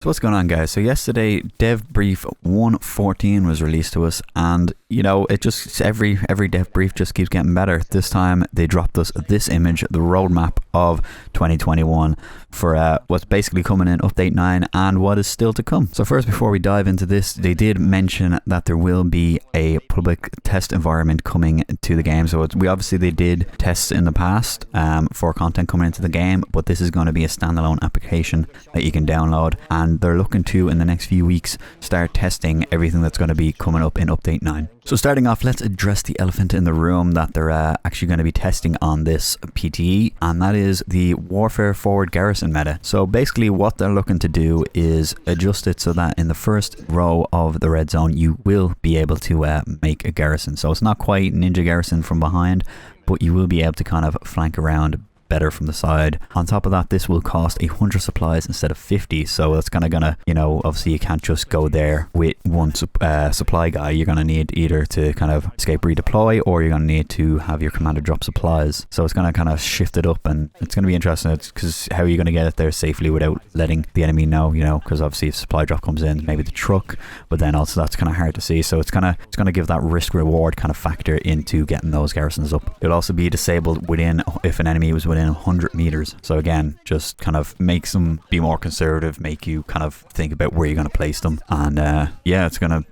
So what's going on, guys? So yesterday dev brief 114 was released to us, and you know, it just every dev brief just keeps getting better. This time they dropped us this image, the roadmap of 2021 for what's basically coming in update 9 and what is still to come. So first, before we dive into this, they did mention that there will be a public test environment coming to the game. So they did tests in the past for content coming into the game, but this is going to be a standalone application that you can download, and they're looking to, in the next few weeks, start testing everything that's going to be coming up in update 9. So starting off, let's address the elephant in the room that they're actually going to be testing on this PTE, and that is the Warfare Forward Garrison meta. So basically what they're looking to do is adjust it so that in the first row of the red zone you will be able to make a garrison. So it's not quite Ninja Garrison from behind, but you will be able to kind of flank around better from the side. On top of that, this will cost 100 supplies instead of 50, so that's gonna you know, obviously you can't just go there with one supply guy. You're gonna need either to kind of escape redeploy, or you're gonna need to have your commander drop supplies. So it's gonna kind of shift it up, and it's gonna be interesting because how are you gonna get it there safely without letting the enemy know, you know, because obviously if supply drop comes in, maybe the truck, but then also that's kind of hard to see. So it's gonna give that risk reward kind of factor into getting those garrisons up. It'll also be disabled within, if an enemy was within 100 meters. So again, just kind of makes them be more conservative, make you kind of think about where you're going to place them. And yeah, it's gonna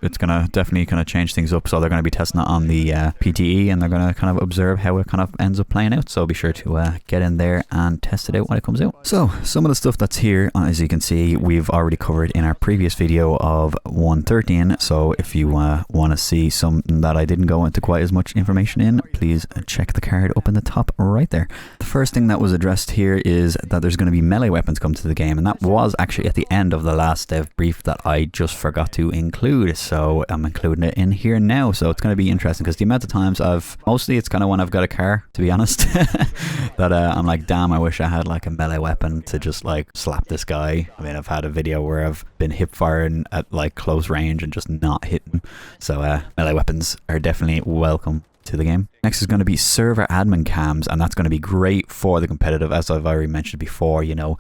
definitely kind of change things up. So they're going to be testing it on the PTE, and they're going to kind of observe how it kind of ends up playing out. So be sure to get in there and test it out when it comes out. So some of the stuff that's here, as you can see, we've already covered in our previous video of 113. So if you want to see something that I didn't go into quite as much information in, please check the card up in the top right there. The first thing that was addressed here is that there's going to be melee weapons come to the game, and that was actually at the end of the last dev brief that I just forgot to include, so I'm including it in here now. So it's going to be interesting because the amount of times mostly it's kind of when I've got a car, to be honest, that I'm like, damn, I wish I had like a melee weapon to just like slap this guy. I mean, I've had a video where I've been hip firing at like close range and just not hitting. So melee weapons are definitely welcome to the game. Next is going to be server admin cams, and that's going to be great for the competitive, as I've already mentioned before, you know,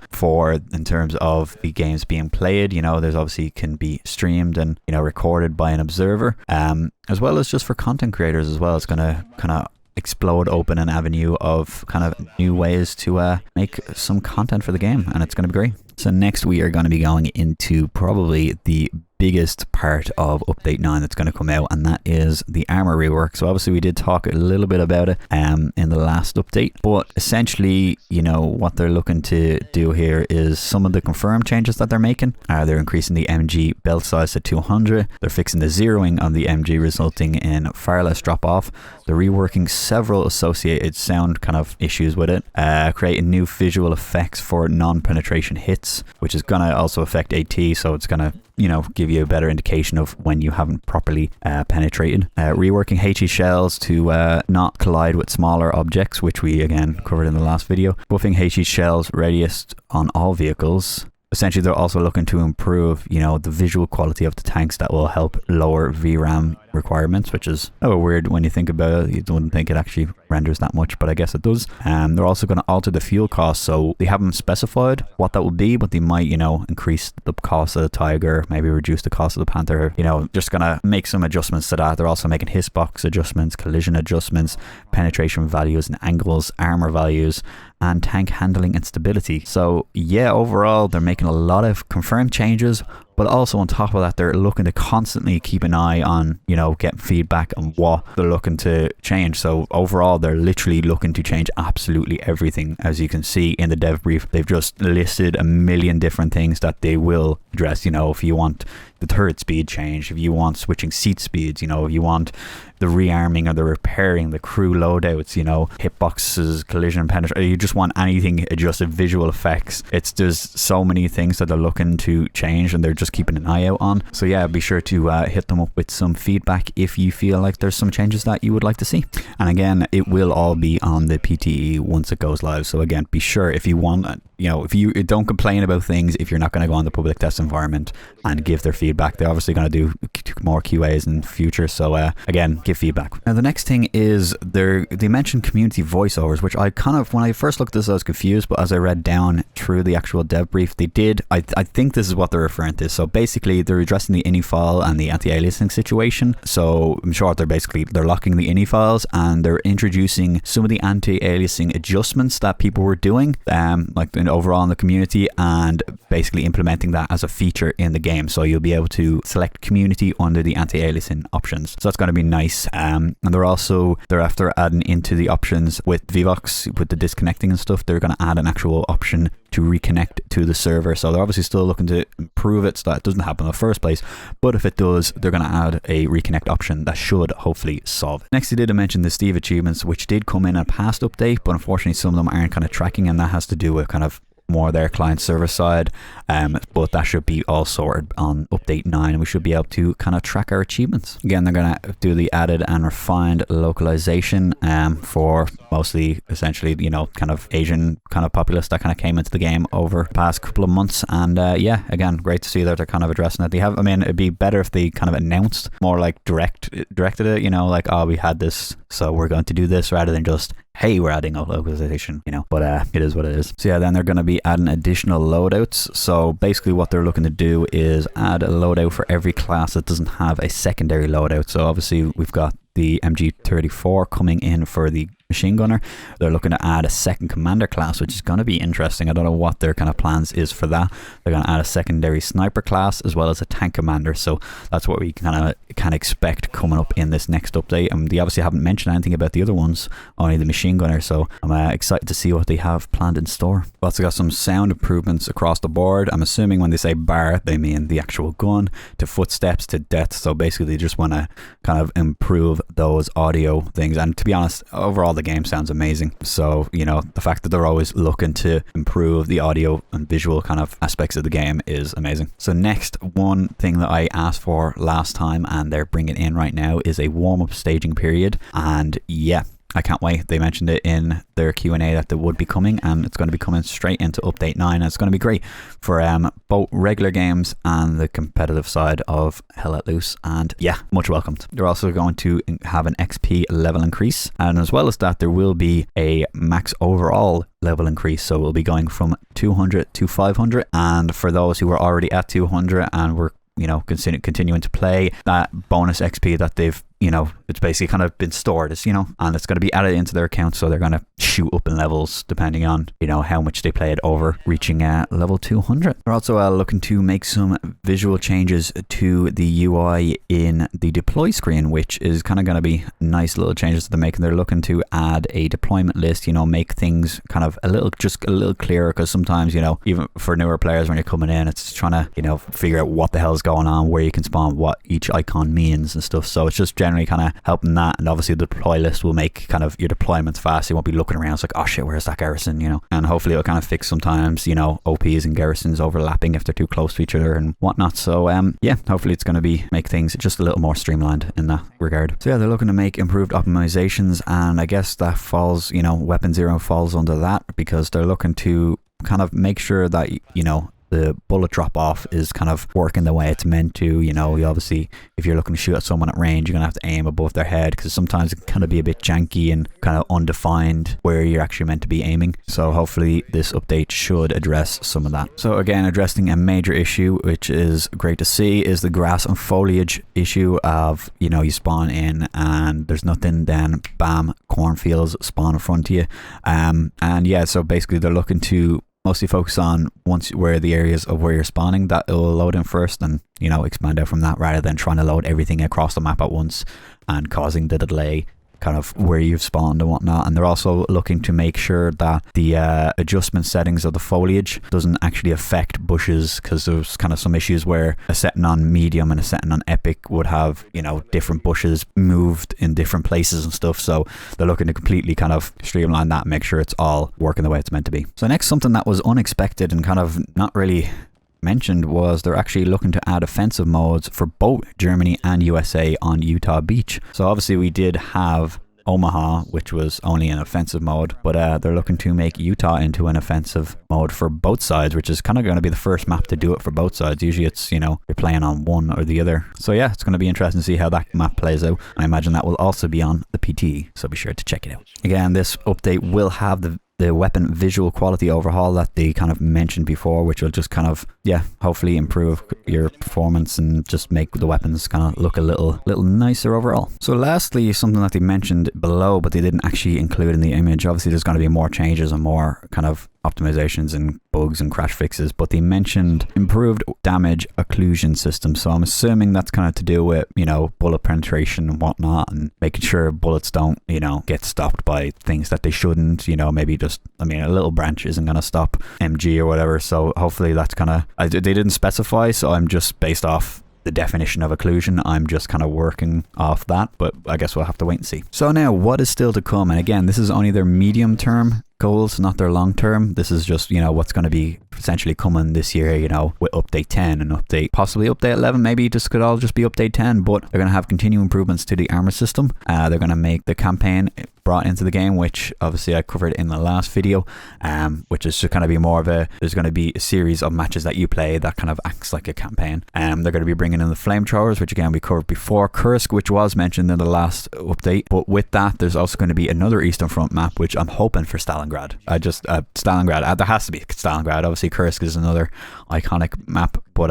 in terms of the games being played. You know, there's obviously can be streamed and, you know, recorded by an observer, as well as just for content creators as well. It's going to kind of explode open an avenue of kind of new ways to make some content for the game, and it's going to be great. So next we are going to be going into probably the biggest part of update 9 that's going to come out, and that is the armor rework. So obviously we did talk a little bit about it in the last update, but essentially, you know, what they're looking to do here is some of the confirmed changes that they're making. They're increasing the MG belt size to 200. They're fixing the zeroing of the MG, resulting in far less drop off. They're reworking several associated sound kind of issues with it, creating new visual effects for non-penetration hits, which is going to also affect AT, so it's going to, you know, give you a better indication of when you haven't properly penetrated. Reworking HE shells to not collide with smaller objects, which we again covered in the last video. Buffing HE shells readiest on all vehicles. Essentially, they're also looking to improve, you know, the visual quality of the tanks. That will help lower VRAM requirements, which is weird when you think about it. You don't think it actually renders that much, but I guess it does. They're also going to alter the fuel cost, so they haven't specified what that will be, but they might, you know, increase the cost of the Tiger, maybe reduce the cost of the Panther, you know, just going to make some adjustments to that. They're also making hitbox adjustments, collision adjustments, penetration values and angles, armor values, and tank handling and stability. So yeah, overall they're making a lot of confirmed changes, but also on top of that, they're looking to constantly keep an eye on, you know, getting feedback on what they're looking to change. So overall, they're literally looking to change absolutely everything. As you can see in the dev brief, they've just listed a million different things that they will address. You know, if you want the turret speed change, if you want switching seat speeds, you know, if you want the rearming or the repairing, the crew loadouts, you know, hitboxes, collision, penetration, you just want anything adjusted, visual effects. There's so many things that they're looking to change, and they're just keeping an eye out on. So yeah, be sure to hit them up with some feedback if you feel like there's some changes that you would like to see. And again, it will all be on the PTE once it goes live. So again, be sure, if you want, you know, if you don't complain about things if you're not going to go on the public test environment and give their feedback. They're obviously going to do more QAs in the future. So again, give feedback. Now the next thing is they mentioned community voiceovers, which I kind of, when I first looked at this I was confused, but as I read down through the actual dev brief, they did, I think this is what they're referring to. So basically they're addressing the ini file and the anti-aliasing situation. So in short, they're locking the ini files and they're introducing some of the anti-aliasing adjustments that people were doing, like overall in the community, and basically implementing that as a feature in the game. So you'll be able to select community under the anti-aliasing options. So that's going to be nice. And they're after adding into the options with Vivox, with the disconnecting and stuff, they're going to add an actual option to reconnect to the server. So they're obviously still looking to improve it so that it doesn't happen in the first place, but if it does, they're going to add a reconnect option that should hopefully solve it. Next, they did mention the Steve achievements, which did come in a past update, but unfortunately some of them aren't kind of tracking, and that has to do with kind of more their client server side, but that should be all sorted on update 9 and we should be able to kind of track our achievements. Again, they're going to do the added and refined localization for mostly essentially kind of Asian kind of populace that kind of came into the game over the past couple of months, and again, great to see that they're kind of addressing it. It'd be better if they kind of announced more, like directed it, like, oh, we had this, so we're going to do this, rather than just, hey, we're adding a localization, but it is what it is. So yeah, then they're going to be adding additional loadouts. So basically what they're looking to do is add a loadout for every class that doesn't have a secondary loadout. So obviously we've got the MG34 coming in for the machine gunner. They're looking to add a second commander class, which is going to be interesting. I don't know what their kind of plans is for that. They're going to add a secondary sniper class as well as a tank commander. So that's what we kind of can expect coming up in this next update. And they obviously haven't mentioned anything about the other ones, only the machine gunner. So I'm excited to see what they have planned in store. We've also got some sound improvements across the board. I'm assuming when they say bar, they mean the actual gun, to footsteps, to death. So basically they just want to kind of improve those audio things. And to be honest, overall the game sounds amazing. So the fact that they're always looking to improve the audio and visual kind of aspects of the game is amazing. So next, one thing that I asked for last time and they're bringing in right now is a warm-up staging period, and yeah, I can't wait. They mentioned it in their Q&A that they would be coming, and it's going to be coming straight into update 9, and it's going to be great for both regular games and the competitive side of Hell Let Loose, and yeah, much welcomed. They're also going to have an XP level increase, and as well as that there will be a max overall level increase, so we'll be going from 200 to 500, and for those who are already at 200 and were continuing to play, that bonus XP that they've it's basically kind of been stored as, and it's going to be added into their account, so they're going to shoot up in levels depending on, how much they played over reaching level 200. They're also looking to make some visual changes to the UI in the deploy screen, which is kind of going to be nice little changes that they're making. They're looking to add a deployment list, make things kind of a little clearer, because sometimes, even for newer players when you're coming in, it's trying to, figure out what the hell is going on, where you can spawn, what each icon means and stuff. So it's just generally kind of helping that, and obviously the deploy list will make kind of your deployments fast. You won't be looking around, it's like, oh shit, where's that garrison, and hopefully it'll kind of fix sometimes, OPs and garrisons overlapping if they're too close to each other and whatnot. So yeah, hopefully it's going to make things just a little more streamlined in that regard. So yeah, they're looking to make improved optimizations, and I guess that falls, Weapon Zero falls under that, because they're looking to kind of make sure that the bullet drop off is kind of working the way it's meant to. You obviously, if you're looking to shoot at someone at range, you're gonna have to aim above their head, because sometimes it can kind of be a bit janky and kind of undefined where you're actually meant to be aiming. So hopefully this update should address some of that. So again, addressing a major issue, which is great to see, is the grass and foliage issue of, you spawn in and there's nothing, then bam, cornfields spawn in front of you. And yeah, so basically they're looking to mostly focus on once where the areas of where you're spawning, that it will load in first, and expand out from that, rather than trying to load everything across the map at once and causing the delay kind of where you've spawned and whatnot. And they're also looking to make sure that the adjustment settings of the foliage doesn't actually affect bushes, because there's kind of some issues where a setting on medium and a setting on epic would have different bushes moved in different places and stuff. So they're looking to completely kind of streamline that and make sure it's all working the way it's meant to be. So next, something that was unexpected and kind of not really mentioned, was they're actually looking to add offensive modes for both Germany and USA on Utah Beach. So obviously we did have Omaha, which was only an offensive mode, but they're looking to make Utah into an offensive mode for both sides, which is kind of going to be the first map to do it for both sides. Usually it's, you know, you're playing on one or the other. So yeah, it's going to be interesting to see how that map plays out. I imagine that will also be on the PT, so be sure to check it out. Again, this update will have the weapon visual quality overhaul that they kind of mentioned before, which will just kind of, yeah, hopefully improve your performance and just make the weapons kind of look a little nicer overall. So lastly, something that they mentioned below, but they didn't actually include in the image. Obviously, there's going to be more changes and more kind of optimizations and bugs and crash fixes, but they mentioned improved damage occlusion system. So I'm assuming that's kind of to do with, you know, bullet penetration and whatnot, and making sure bullets don't, you know, get stopped by things that they shouldn't, you know, maybe just, I mean, a little branch isn't going to stop MG or whatever. So hopefully that's kind of, they didn't specify, so I'm just based off the definition of occlusion, I'm just kind of working off that, but I guess we'll have to wait and see. So now, what is still to come? And again, this is only their medium term goals, not their long term. This is just, you know, what's going to be essentially coming this year, you know, with update 10 and possibly update 11. Maybe this could all just be update 10, but they're going to have continued improvements to the armor system. They're going to make the campaign brought into the game, which obviously I covered in the last video, which is just kind of be more of a, there's going to be a series of matches that you play that kind of acts like a campaign. They're going to be bringing in the flamethrowers, which again we covered before, Kursk, which was mentioned in the last update, but with that there's also going to be another Eastern Front map, which I'm hoping for Stalingrad. Stalingrad, there has to be Stalingrad. Obviously Kursk is another iconic map, but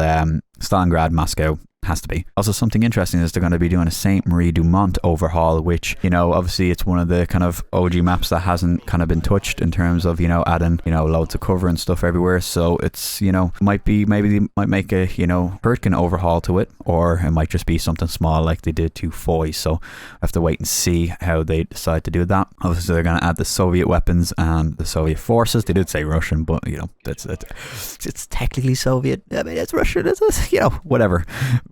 Stalingrad, Moscow has to be. Also, something interesting is they're going to be doing a Saint Marie du Mont overhaul, which, you know, obviously it's one of the kind of OG maps that hasn't kind of been touched in terms of, you know, adding, you know, loads of cover and stuff everywhere. So it's, you know, maybe they might make a, you know, Hurricane overhaul to it, or it might just be something small like they did to Foy. So I have to wait and see how they decide to do that. Obviously they're going to add the Soviet weapons and the Soviet forces. They did say Russian, but, you know, it's technically Soviet. I mean, it's Russian, it's you know, whatever.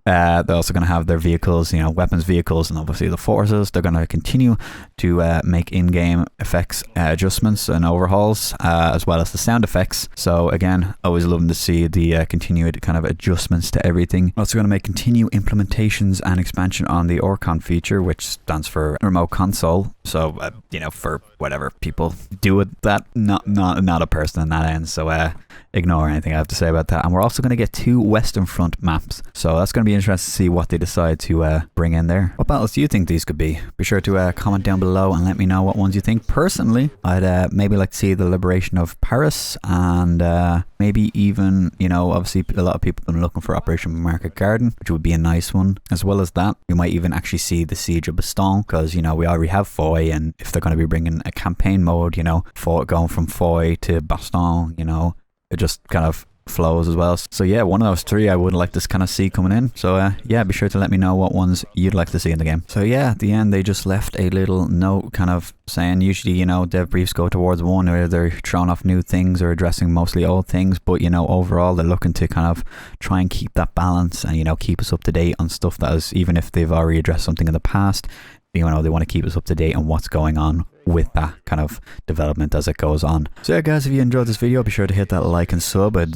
They're also going to have their vehicles, you know, weapons vehicles, and obviously the forces. They're going to continue to make in-game effects adjustments and overhauls, as well as the sound effects. So again, always loving to see the continued kind of adjustments to everything. Also going to make continued implementations and expansion on the Orcon feature, which stands for remote console. So you know, for whatever people do with that, not a person in that end. So ignore anything I have to say about that. And we're also going to get 2 Western Front maps, so that's going to be interesting to see what they decide to bring in there. What battles do you think these could be? Be sure to comment down below and let me know what ones you think. Personally, I'd maybe like to see the liberation of Paris, and maybe even, you know, obviously a lot of people have been looking for Operation Market Garden, which would be a nice one. As well as that, we might even actually see the Siege of Bastogne, because, you know, we already have Foy, and if they're going to be bringing a campaign mode, you know, going from Foy to Bastogne, you know, it just kind of flows as well. So yeah, one of those 3 I would like to kind of see coming in. So yeah, be sure to let me know what ones you'd like to see in the game. So yeah, at the end they just left a little note kind of saying, usually, you know, dev briefs go towards one, or they're throwing off new things or addressing mostly old things, but, you know, overall they're looking to kind of try and keep that balance and, you know, keep us up to date on stuff that is, even if they've already addressed something in the past, you know, they want to keep us up to date on what's going on with that kind of development as it goes on. So yeah guys, if you enjoyed this video, be sure to hit that like and sub. I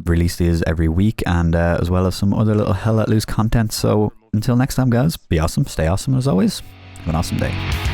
release these every week, and as well as some other little Hell Let Loose content. So until next time guys, be awesome, stay awesome, and as always, have an awesome day.